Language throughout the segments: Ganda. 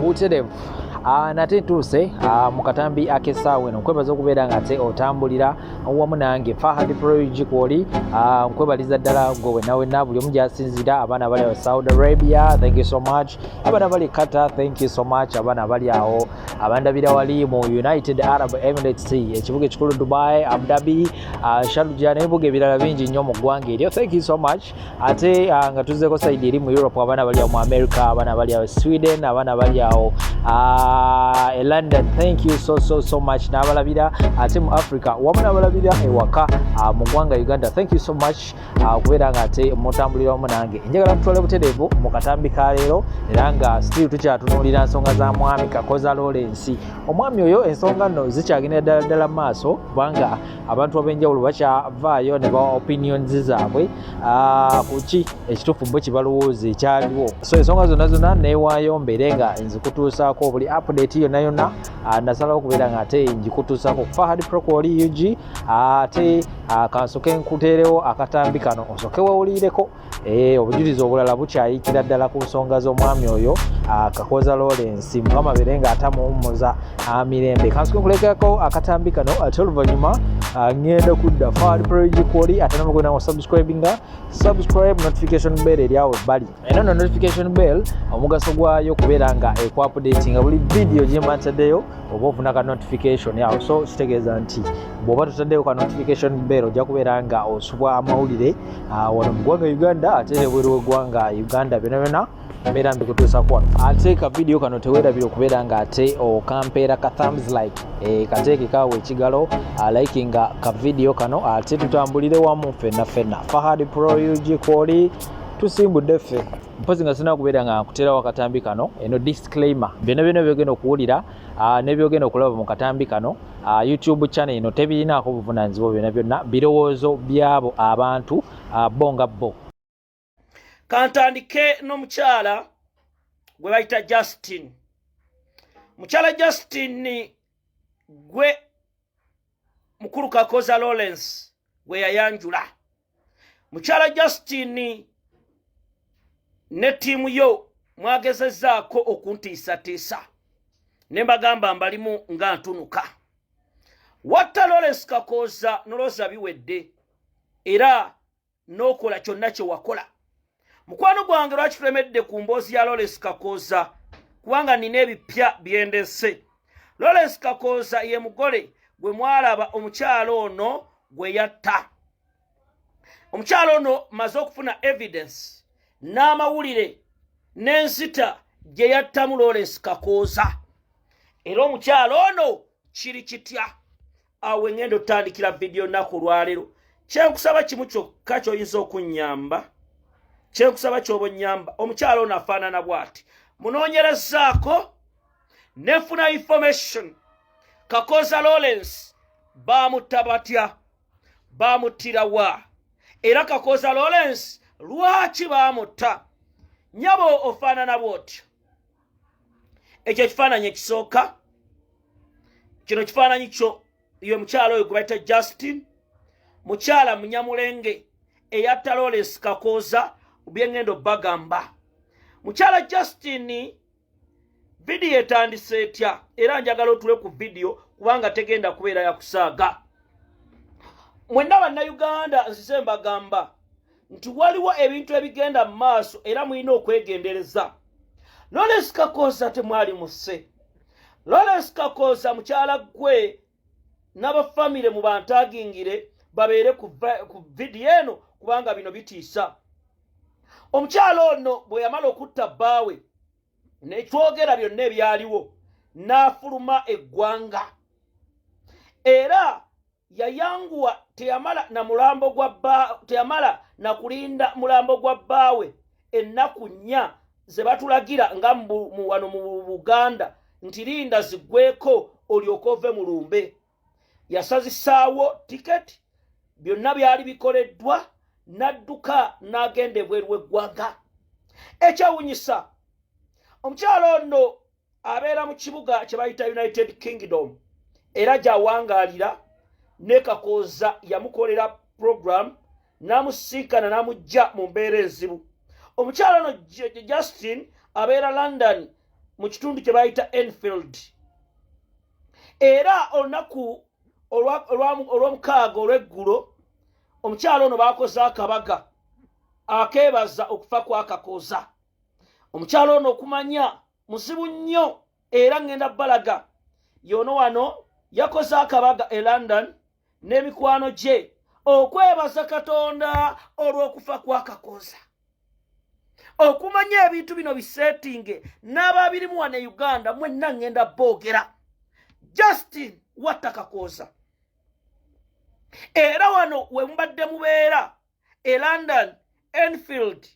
buterevu nate ntuuse mu katambi ak'essaawa eno nkwebaza okubeera nga ate otambulira wamu nange Fahad Proigi kwoli nkwebaliza ddala gwe wenna buli omu gy'asinzira abaana abali awo Saudi Arabia, thank you so much. Abaana abali Qatar, thank you so much. Abaana abali awo abandabira wali mu United Arab Emirates, ekibuga ekikulu Dubai, Abu Dhabi, Sharjah n'ebibuga ebirala bingi nnyo mu ggwanga eryo, thank you so much. Ate nga tuzzeeko side eri mu Europe, abaana abali awo mu America, abaana abali awo Sweden, abaana abali awo London, thank you so much. N'abalabira ate mu Africa wamu n'abalabira ewaka mu ggwanga Uganda, thank you so much okubeera nga ate mutambulira wamu nange. Njagala tutwale butereevu mu katambi ka leero era nga still tukyatunuulira nsonga za mwami Kakooza Lawrence. Omwami oyo ensonga nno zikyagenda ddala mu maaso kubanga abantu ab'enjawulo bakyavaayo ne bawa opinions zaabwe kuki ekituufu bo kibalowooza ekyaliwo. So ensonga zonna neewaayo mbeere nga nzikutuusaako buli update yonna nasalawo okubeera nga ate njikutuusaako ku Fahad Pro kwoli UG. Ate kansoke nkuteerewo akatambi kano osoke wewulireko obujulizi obulala bukyayitira ddala ku nsonga z'omwami oyo Kakooza Lawrence. Mukama beere nga atamuwummuza mirembe. Kansoke nkulekeko akatambi kano ate oluvannyuma ngenda kudda Fahad Proigi kwoli ate namugenda ngo subscribe notification bell eri awo ebbali. Eno no notification bell omugaso gwayo kubeera nga ekupdatinga buli video gye mbataddeyo oba ofuna ka notification yawo. So kitegeeza nti bw'oba tutaddeyo ka notification bell ojja kubeera nga osubwa amawulire wano mu ggwanga Uganda ate nebweru w'eggwanga Uganda byonna mbeera mbikutuusako wano. Ate ka video kano teweerabira okubeera nga ate okampeera ka thumbs like kateekekaawo ekigalo likinga ka video kano ate tutambulire wamu ffenna. Fahad Pro UG kwoli tusimbudde ffe mpozi nga sina kubeera nga nkuteerawo akatambi kano. Eno disclaimer byonna byogenda okuwulira n'ebyogenda okulaba mu katambi kano YouTube channel eno tebirinaako buvunaanyizibwa byonna birowoozo byabo abantu bo nga bo. Kantandike n'omukyala gwe bayita Justin. Mukyala Justin gwe mukulu Kakooza Lawrence gwe yayanjula. Mukyala Justin ne ttiimu yo mwagezezzaako okuntiisatiisa ne mbagamba mbalimu nga ntunuka. Watta Lawrence Kakooza noloza biwedde era n'okola kyonna kye wakola. Mukwano gwange lwaki tulemedde ku mboozi ya Lawrence Kakooza kubanga nina ebipya byendese. Lawrence Kakooza ye mugole gwe mwalaba omukyalo ono gwe yatta. Omukyalo ono maze okufuna evidence n'amawulire n'ensita gye yattamu Lawrence Kakooza. Era omukyalo ono kiri kitya. Awe ngendo otandikira video nnaku lwaleero. Kyenkusaba kimu kyokka ky'oyinza okunnyamba. Kyenkusaba ky'oba nnyamba. Omukyalo ono afaanana bw'ati. Munoonyerezaako nefuna information. Kakooza Lawrence baamutta batya? Baamuttira wa? Era Kakooza Lawrence lwaki baamutta? Nyabo ofaanana bw'otyo. Ekyo ekifaananyi ekisooka. Kino kifaananyi kyo ye mukyalo oyo gwe bayita Justin. Mukyala munyamulenge eyatta Lawrence Kakooza byengendo bagamba. Mukyala Justin video etandise etya era njagala otule ku video kubanga tegenda kubeera ya kusaaga. Mwenna bannayuganda nzize mbagamba nti waliwo ebintu ebigenda mu maaso era mulina okwegendereza. Lawrence Kakooza temwali musse. Lawrence Kakooza mukyala gwe n'abafamile mu bantagingire babeere ku video eno kubanga bino bitiisa. Omukyalo ono bwe yamala okutta bbaawe n'ekyogera byonna ebyaliwo n'afuluma eggwanga. Era yayanguwa teyamala na kulinda mulambo gwa bbaawe ennaku nnya ze batulagira nga wano mu Buganda nti linda ziggweko olyoke ove mu lumbe. Yasazisaawo tiketi byonna byali bikoleddwa n'adduka n'agenda ebweru w'eggwanga. Ekyawunyisa omukyalo ono abeera mu kibuga kye bayita United Kingdom era gy'awangaalira ne Kakooza yamukolera program n'amusinkana n'amujja mu mbeera enzibu. Omukyalo ono Justin abeera London mu kitundu kye bayita Enfield. Era olunaku olw'omukaaga olw'eggulo omukyalo ono baakoze akabaga akeebaza okufa kwa Kakooza. Omukyalo ono okumanya muzibu nnyo era ngenda balaga yono wano yakoze akabaga e London n'emikwano gye okwebaza Katonda olw'okufa kwa Kakooza. Okumanya ebintu bino bisetinge n'ababirimu wano e Uganda mwenna ngenda boogera Justin watta Kakooza. Era wano we mubadde mubeera e London Enfield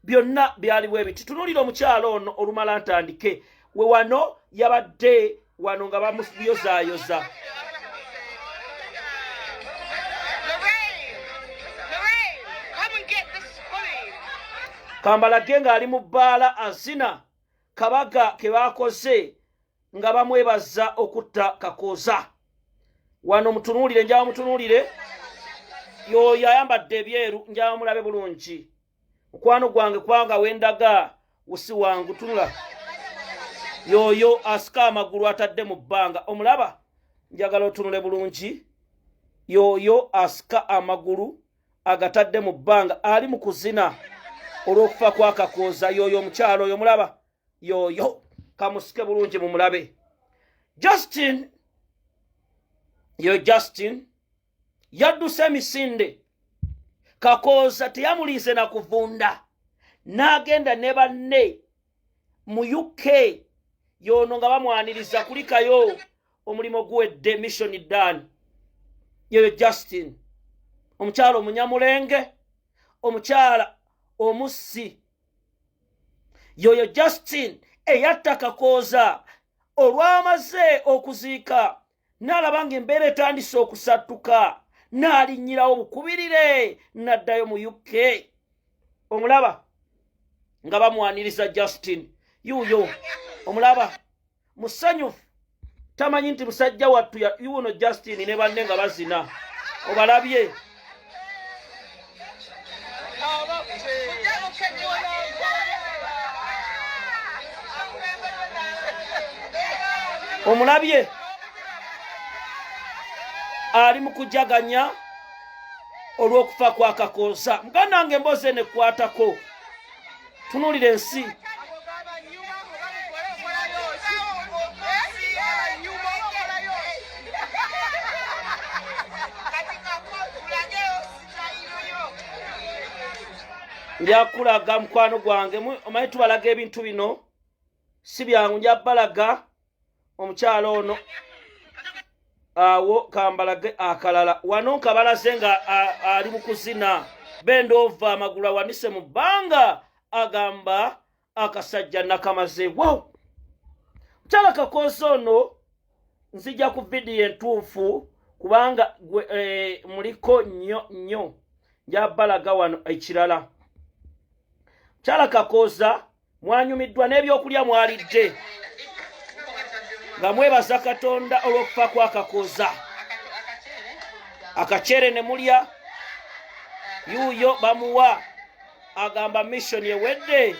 byonna byaliwo ebiti. Tunuulira omukyalo ono olumala ntandike we wano yabadde wano nga bamuyozaayoza. Kambalage ng'ali mu bbaala azina kabaga ke baakoze nga bamwebaza okutta Kakooza. Wano mutunuulire, njaba mutunuulire, yoyo ayambadde ebyeru, njaba mulabe bulungi. Mukwano gwange kubanga wendaga wusi wangu, tunula. Yoyo asika amagulu atadde mu bbanga. Omulaba? Njagala otunule bulungi. Yoyo asika amagulu agatadde mu bbanga ali mu kuzina olw'okufa kwa Kakooza. Yoyo omukyalo oyo mulaba? Yoyo kamusike bulungi mu mulabe. Justin yadduse emisinde. Kakooza teyamuliize na kuvunda. N'agenda ne banne mu UK yono nga bamwaniriza kulikayo omulimu guwedde mission done. Yoyo Justin omukyala omunyamulenge, omukyala omussi. Yoyo Justin eyatta Kakooza olwamaze okuziika n'alaba ng'embeera etandise okusattuka n'alinnyirawo bukubirire n'addayo mu UK. Omulaba nga bamwaniriza Justin. Yuyo omulaba musanyufu, tamanyi nti musajja wattu wuuno Justin ne banne nga bazina. Obalabye? Omulabye ali mu kujaganya olw'okufa kwa Kakooza. Muganda wange emboozi eno ekwatako. Tunuulira ensi. Njakulaga mukwano gwange, omanyi tubalaga ebintu bino si byangu, njabalaga omukyalo ono awo kambalage akalala. Wano nkabalaze nga ali mu kuzina bend over amagulu awanise mu bbanga agamba akasajja nakamaze. Wow! Mukyala Kakooza ono nzija ku vidiyo entuufu kubanga muliko nnyo njabalaga wano ekirala. Mukyala Kakooza mwanyumiddwa n'ebyokulya mwalidde nga mwebaza Katonda olw'okufa kwa Kakooza. Akacere ne mulya, yuyo bamuwa agamba mission ewedde,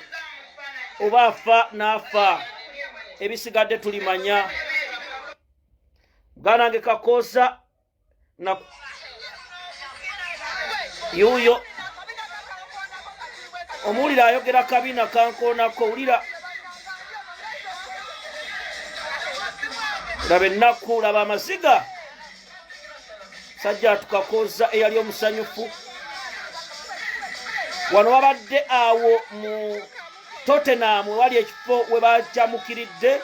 oba afa n'afa, ebisigadde tulimanya. Muganda wange Kakooza yuyo omuwulira ayogera kabina kankoonako, wulira laba ennaku, laba amaziga. Sajja Kakooza eyali omusanyufu. Wano babadde awo mu Tottenham wali ekifo we bajamukiridde.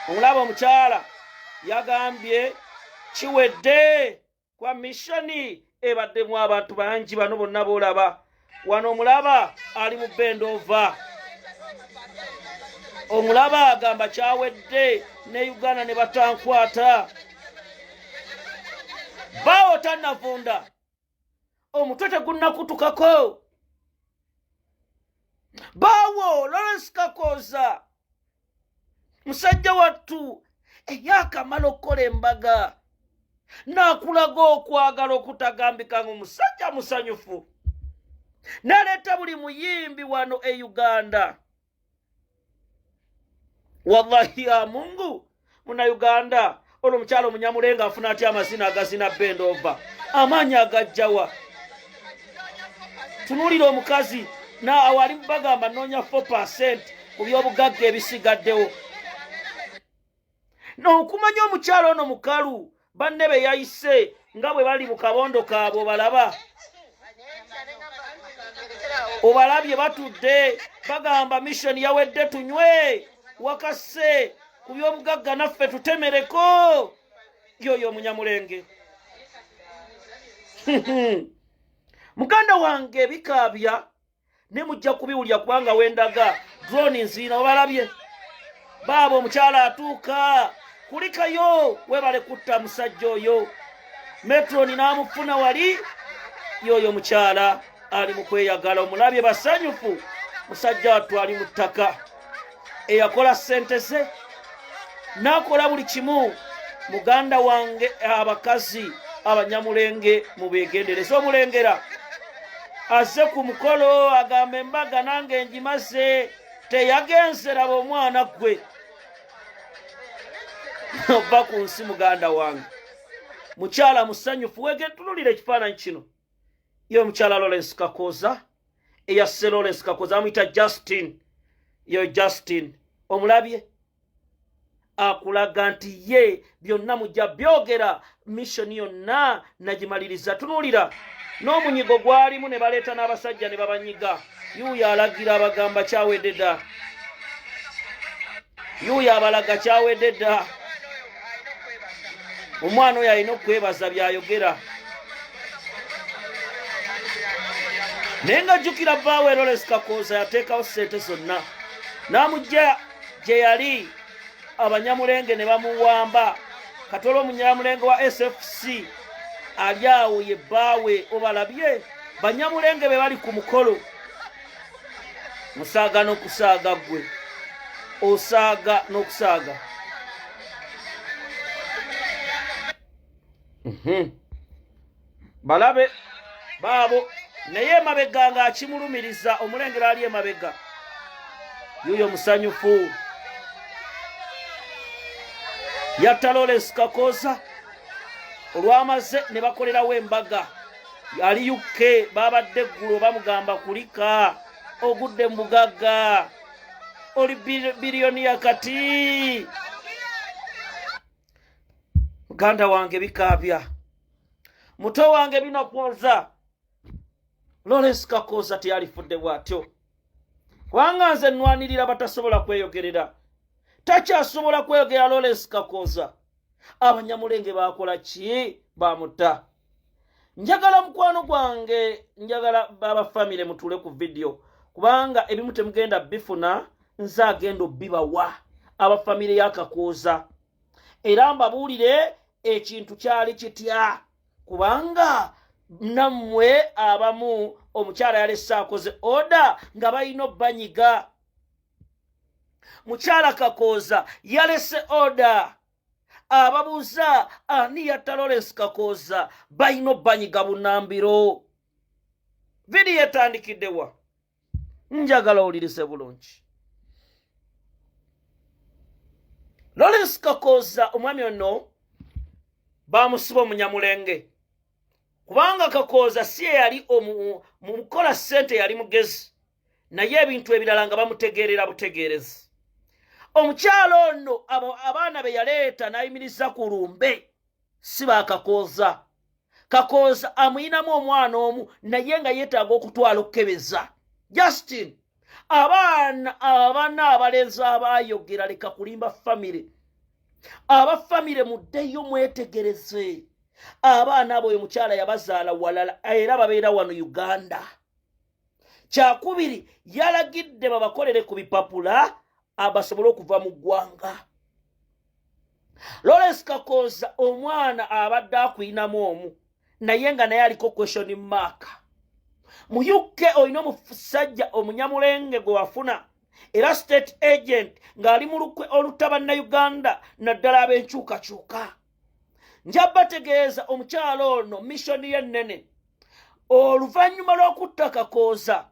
Omulaba omukyala yagambye kiwedde kwa misioni ebaddemu abantu bangi bano bonna boolaba. Wano omulaba ali mu bend over. Omulaba agamba kyawedde ne Uganda ne batankwata. Bawo tannavunda. Omutwe tegunnakutukako. Bawo Lawrence Kakooza musajja wattu eyakamala okukola embaga n'akulaga okwagala okutagambika ng'omusajja musanyufu. N'aleeta buli muyimbi wano e Uganda wallahi ya mungu muna Uganda ono mukyalo munyamulenga afuna atya amazina agazina bendova amaanyi agajjawa tunulira omukazi na awali bagamba noonya 4% ku byobugagga ebisigaddewo n'okumanya omukyalo ono mukalu banne be yayise nga bwe bali mu kabondo kaabwe obalabye batudde bagamba mission yawedde tunywe wakase ku byobugagga naffe tutemereko yoyo munyamulenge muganda wange bikaabya ne mujja kubiwulya kubanga wendaga drone nzina obalabye baabo omukyala atuuka kulikayo webale kutta musajja oyo metroni n'amufuna wali yoyo mukyala ali mu kweyagala omulabye basanyufu musajja wattu ali mu ttaka eyakola ssente ze n'akola buli kimu muganda wange abakazi abanyamulenge mubegendereza omulengera azze ku mukolo agamba embaga nange ngimaze teyagenze raba omwana gwe ova ku nsi muganda wange mukyala musanyufu wegetululira ekifaananyi kino yo mukyala Lawrence Kakooza eyasse Lawrence Kakooza amuyita Justin yo Justin omulabye akulaga nti ye byonna mujja byogera mission yonna nagimaliriza tunulira n'omunyigo gwalimu ne baleeta n'abasajja ne babanyiga yuuyo alagira abagamba kyawedde dda yuuyo abalaga kyawedde dda omwana oyo alina okwebaza byayogera naye nga jjukira bbaawe Lawrence Kakooza yateekawo ssente zonna n'amugja gye yali abanyamulenge ne bamuwamba katola omunyamulenge wa SFC ali awo ye bbaawe obalabye banyamulenge be bali ku mukolo musaaga n'okusaaga gwe osaaga n'okusaaga balabe baabo naye emabega nga akimulumiriza omulengera ali emabega yuyo musanyufu yatta Lawrence Kakooza olwamaze ne bakolerawo embaga ali UK babadde eggulo bamugamba kulika ogudde mu bugagga oli biliyoni yakati muganda wange bikaabya muto wange binakwoza Lawrence Kakooza teyalifudde bw'atyo kubanga nze nnwanirira batasobola kweyogerera takyasobola kweyogera Lawrence Kakooza abanyamulenge bakola ki bamutta njagala mukwano gwange njagala abafamile mutule ku video kubanga ebimu temugenda bifuna nze agenda obbibawa abafamile ya Kakooza era mbabuulire ekintu kyali kitya kubanga nammwe abamu omukyala yalese akoze oda nga balina obbanyiga mukyala Kakooza yalese oda ababuuza ani yatta Lawrence Kakooza balina obbanyiga bunambiro vidiyo etandikiddewa njagala owulirize bulungi Lawrence Kakooza omwami ono bamusiba omunyamulenge kubanga Kakooza si yali mukola ssente yali mugezi naye ebintu ebirala nga bamutegeerera butegeerezi omukyalo ono abaana be yaleeta n'ayimiriza ku lumbe si ba Kakooza Kakooza amuyinamu omwana omu naye nga yeetaaga okutwala okukebeza Justin abaana abalenzi abaayogera leka kulimba famire abafamire muddeyo mwetegereze abaana abo oyo mukyala yabazaala walala era babeera wano Uganda kyakubiri yalagidde babakolere ku bipapula abasobole okuva mu ggwanga Lawrence Kakooza omwana abadde akuyinamu omu naye nga naye aliko question mark mu UK olina omusajja omunyamulenge gwe wafuna era state agent ng'ali mu lukwe olutaba Uganda naddala ab'enkyukakyuka njabategeeza omukyalo ono mission y'ennene oluvannyuma lw'okutta Kakooza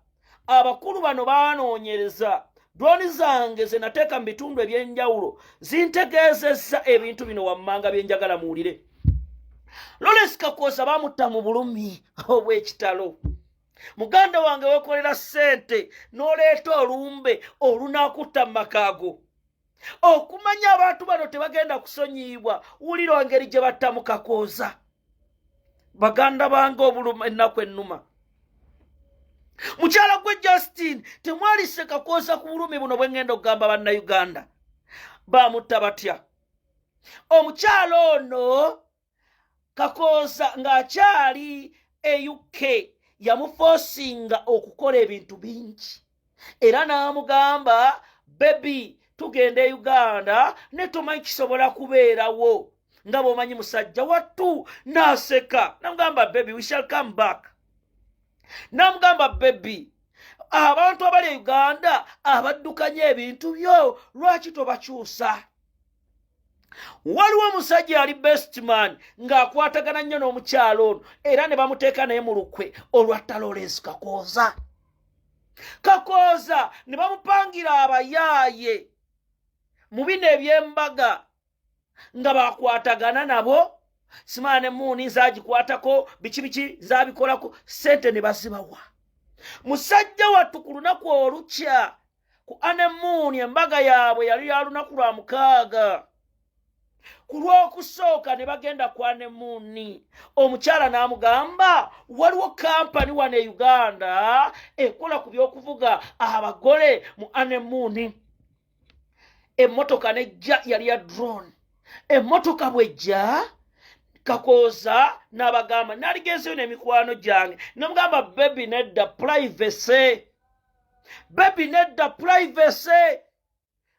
abakulu bano baanoonyereza drone zange ze nateeka mu bitundu ebyenjawulo zintegeezezza ebintu bino wammanga bye njagala muwulire. Lawrence Kakooza bamutta mu bulumi obw'ekitalo. Muganda wange weekolera ssente n'oleeta olumbe olunakutta mu makaago. Okumanya abantu bano tebagenda kusonyiibwa, wulira engeri gye battamu Kakooza. Baganda bange obuluma ennaku ennuma. Mukyala gwe Justin temwalise Kakooza ku bulumi buno bwe ngenda okugamba bannayuganda. Bamutta batya? Omukyala ono Kakooza ng'akyali e UK yamufoosinga okukola ebintu bingi. Era n'amugamba, baby tugenda e Uganda ne tomanyi kisobola kubeerawo. Nga bw'omanyi musajja wattu n'aseka. N'amugamba, baby we shall come back. N'amugamba, baby abantu abali e Uganda abaddukanya ebintu byo lwaki tobakyusa? Waliwo omusajja yali best man ng'akwatagana nnyo n'omukyalo ono era ne bamuteeka naye mu lukwe olwatta Lawrence Kakooza. Kakooza ne bamupangira abayaaye mu bino eby'embaga nga bakwatagana nabo. Simaane Muuni zaagikwatako, biki zaabikolako, ssente ne bazibawa. Musajja wattu ku lunaku olukya ku Anne Muuni embaga yaabwe yali ya lunaku lwa 6. Ku lw'okusooka ne bagenda ku Anne Muuni. Omukyala n'amugamba, waliwo kampani wano e Uganda ekola ku by'okuvuga abagole mu Anne Muuni. Emmotoka nejja yali ya drone. Emmotoka bwejja Kakooza n'abagamba, naligezeyo n'emikwano gyange. Namugamba, baby nedda privacy. Baby nedda privacy.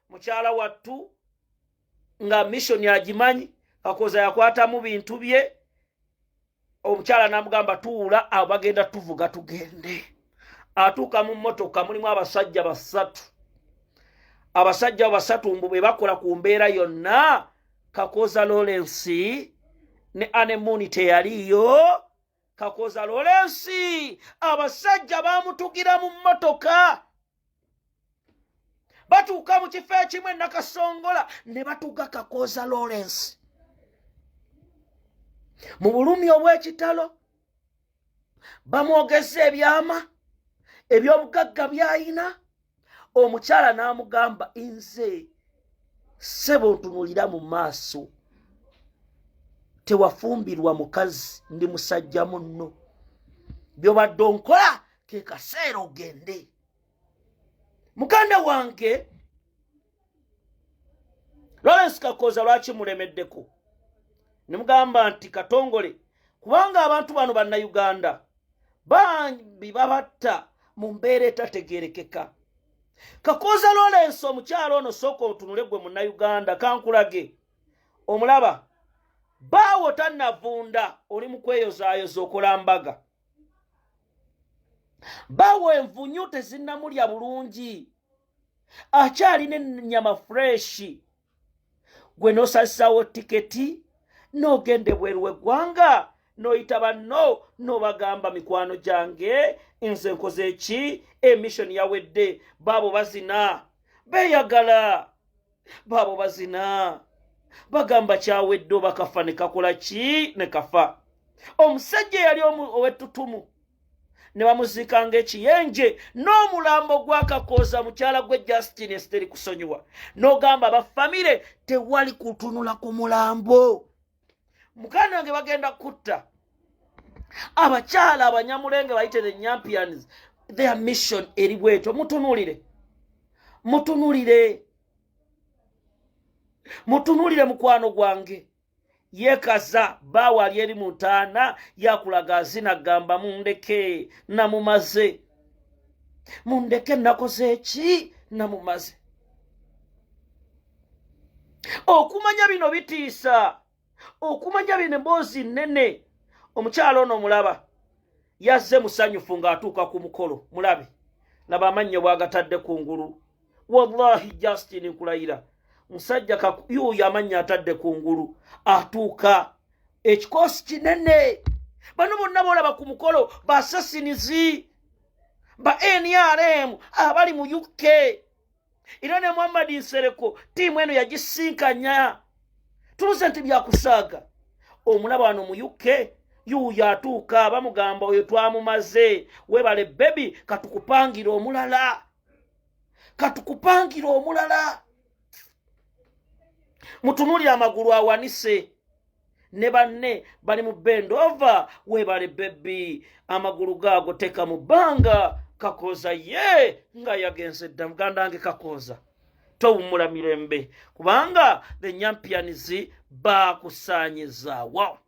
Mukyala wattu nga mission agimanyi, Kakooza yakwatamu bintu bye. Omukyala n'amugamba, tuula abo bagenda tuvuga tugende. Atuuka mu mmotoka mulimu abasajja 3. Abasajja 3 mbu be bakola ku mbeera yonna. Kakooza Lawrence ne Anne Muuni teyaliyo. Kakooza Lawrence abasajja bamutugira mu mmotoka. Batuuka mu kifo ekimu e Nakasongola ne batuga Kakooza Lawrence mu bulumi obw'ekitalo. Bamwogeza ebyama eby'obugagga by'ayina. Omukyala n'amugamba, nze ssebo ntunulira mu maaso, tewafumbirwa mukazi, ndi musajja munno. By'obadde onkola ke kaseera ogende. Muganda wange Lawrence Kakooza lwaki mulemeddeko? Ne mugamba nti katongole, kubanga abantu bano bannayuganda bambi babatta mu mbeera etategeerekeka. Kakooza Lawrence omukyalo ono sooka otunule gwe munnayuganda, kankulage omulaba. Baawo tannavunda oli mu kweyozaayoza okola mbaga. Baawo envunyu tezinnamulya bulungi, akyalina ennyama freshi. Gwe n'osalisawo tiketi n'ogende bweru w'eggwanga n'oyita banno n'obagamba, mikwano gyange nze nkoze eki, emission yawedde. Baabo bazina beeyagala, baabo bazina bagamba kyawedde oba kafa ne kakola ki ne kafa. Omusajja yali ow'ettutumu ne bamuziika ng'ekiyenje n'omulambo gwa Kakooza mukyala gwe Justin Esteri kusonyiwa. N'ogamba bafamire tewali kutunula ku mulambo. Muganda wange bagenda kutta abakyala abanyamulenge bayite the Nyampians. Their mission eri bwetyo. Mutunulire, mutunulire, mutunulire mukwano gwange. Yekaza bawali eri mu ntaana yakulaga azina gamba mundeke namumaze. Mundeke nakoze eki namumaze. Okumanya bino bitiisa, okumanya bino emboozi nnene. Omukyalo ono mulaba yazze musanyufu ng'atuuka ku mukolo. Mulabe laba amannyo bw'agatadde ku ngulu. Wallahi Justin nkulayira, musajja yuuyo amannya atadde ku ngulu atuuka ekikoosi kinene. Bano bonna boolaba ku mukolo basasinizi ba NRM abali mu UK. era ne Muhammad Nsereko tiimu eno yagisinkanya tuluze nti byakusaaga omulaba wano mu UK yuuyo atuuka bamugamba oyo twamumaze webale bebi katukupangira omulala mutunulira amagulu awanise ne banne bali mu bendova webale bebi amagulu gaago teka mu bbanga kakooza ye nga yagenze dda muganda wange kakooza towummula mirembe kubanga the Nyampians bakusaanyizaawo.